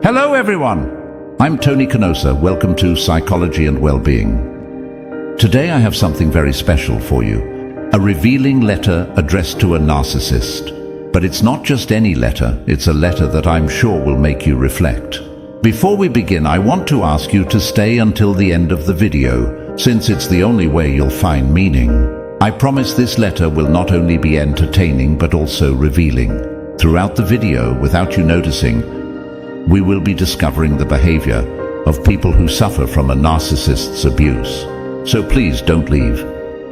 Hello everyone! I'm Tony Canosa. Welcome to Psychology and Wellbeing. Today I have something very special for you. A revealing letter addressed to a narcissist. But it's not just any letter, it's a letter that I'm sure will make you reflect. Before we begin, I want to ask you to stay until the end of the video, since it's the only way you'll find meaning. I promise this letter will not only be entertaining but also revealing. Throughout the video, without you noticing, we will be discovering the behavior of people who suffer from a narcissist's abuse. So please don't leave.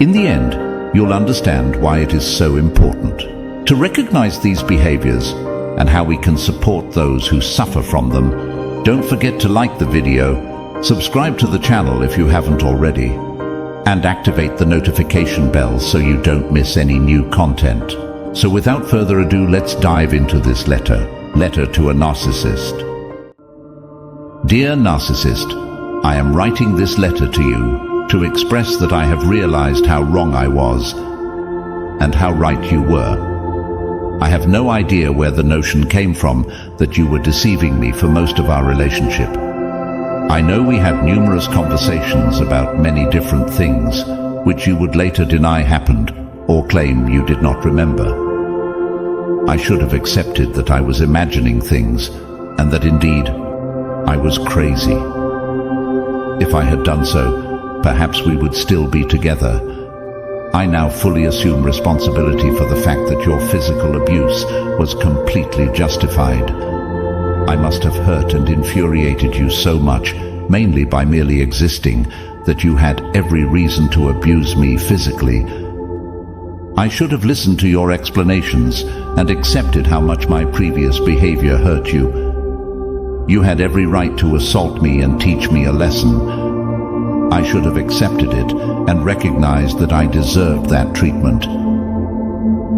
In the end, you'll understand why it is so important to recognize these behaviors and how we can support those who suffer from them. Don't forget to like the video, subscribe to the channel if you haven't already, and activate the notification bell so you don't miss any new content. So without further ado, let's dive into this letter. Letter to a narcissist. Dear narcissist, I am writing this letter to you to express that I have realized how wrong I was and how right you were. I have no idea where the notion came from that you were deceiving me for most of our relationship. I know we had numerous conversations about many different things, which you would later deny happened or claim you did not remember. I should have accepted that I was imagining things and that indeed I was crazy. If I had done so, perhaps we would still be together. I now fully assume responsibility for the fact that your physical abuse was completely justified. I must have hurt and infuriated you so much, mainly by merely existing, that you had every reason to abuse me physically. I should have listened to your explanations and accepted how much my previous behavior hurt you. You had every right to assault me and teach me a lesson. I should have accepted it and recognized that I deserved that treatment.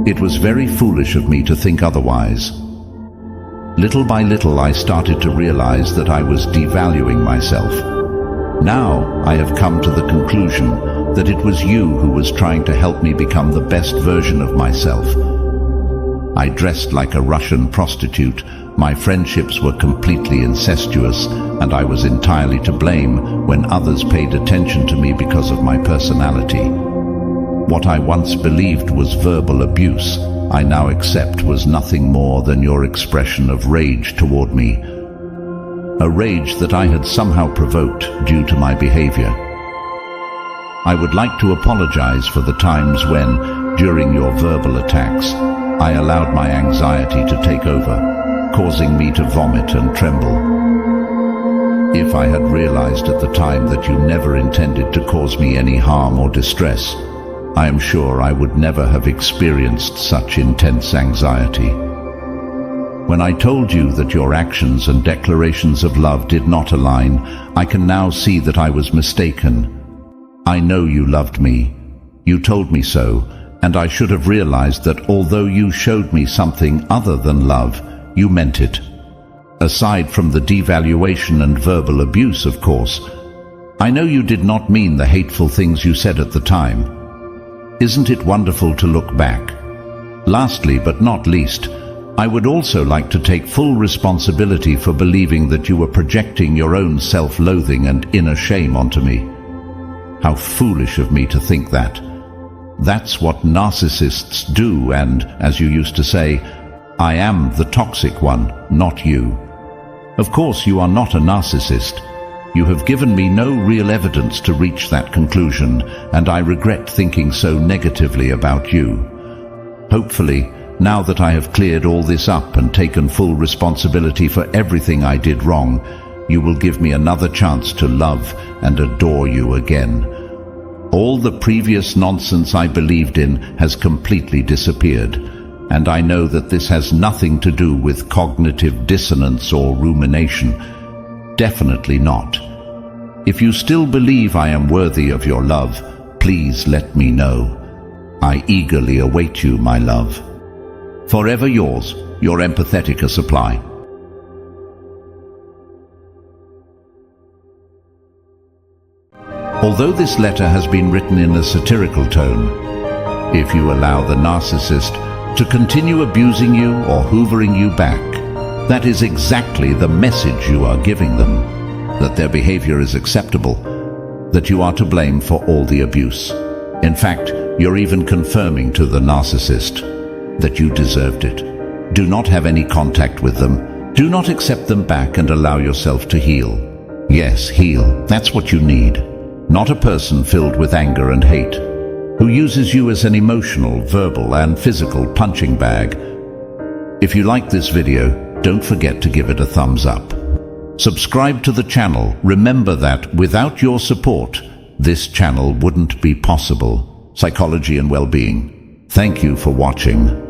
It was very foolish of me to think otherwise. Little by little, I started to realize that I was devaluing myself. Now I have come to the conclusion that it was you who was trying to help me become the best version of myself. I dressed like a Russian prostitute, my friendships were completely incestuous, and I was entirely to blame when others paid attention to me because of my personality. What I once believed was verbal abuse, I now accept was nothing more than your expression of rage toward me. A rage that I had somehow provoked due to my behavior. I would like to apologize for the times when, during your verbal attacks, I allowed my anxiety to take over, causing me to vomit and tremble. If I had realized at the time that you never intended to cause me any harm or distress, I am sure I would never have experienced such intense anxiety. When I told you that your actions and declarations of love did not align, I can now see that I was mistaken. I know you loved me. You told me so, and I should have realized that although you showed me something other than love, you meant it. Aside from the devaluation and verbal abuse, of course, I know you did not mean the hateful things you said at the time. Isn't it wonderful to look back? Lastly, but not least, I would also like to take full responsibility for believing that you were projecting your own self-loathing and inner shame onto me. How foolish of me to think that. That's what narcissists do, and, as you used to say, I am the toxic one, not you. Of course, you are not a narcissist. You have given me no real evidence to reach that conclusion, and I regret thinking so negatively about you. Hopefully, now that I have cleared all this up and taken full responsibility for everything I did wrong, you will give me another chance to love and adore you again. All the previous nonsense I believed in has completely disappeared, and I know that this has nothing to do with cognitive dissonance or rumination. Definitely not. If you still believe I am worthy of your love, please let me know. I eagerly await you, my love. Forever yours, your empathetic supply. Although this letter has been written in a satirical tone, if you allow the narcissist to continue abusing you or hoovering you back, That is exactly the message you are giving them, that their behavior is acceptable, that you are to blame for all the abuse. In fact, you're even confirming to the narcissist that you deserved it. Do not have any contact with them. Do not accept them back and allow yourself to heal. Yes, heal. That's what you need. Not a person filled with anger and hate, who uses you as an emotional, verbal, and physical punching bag. If you like this video, don't forget to give it a thumbs up. Subscribe to the channel. Remember that without your support, this channel wouldn't be possible. Psychology and Well-being. Thank you for watching.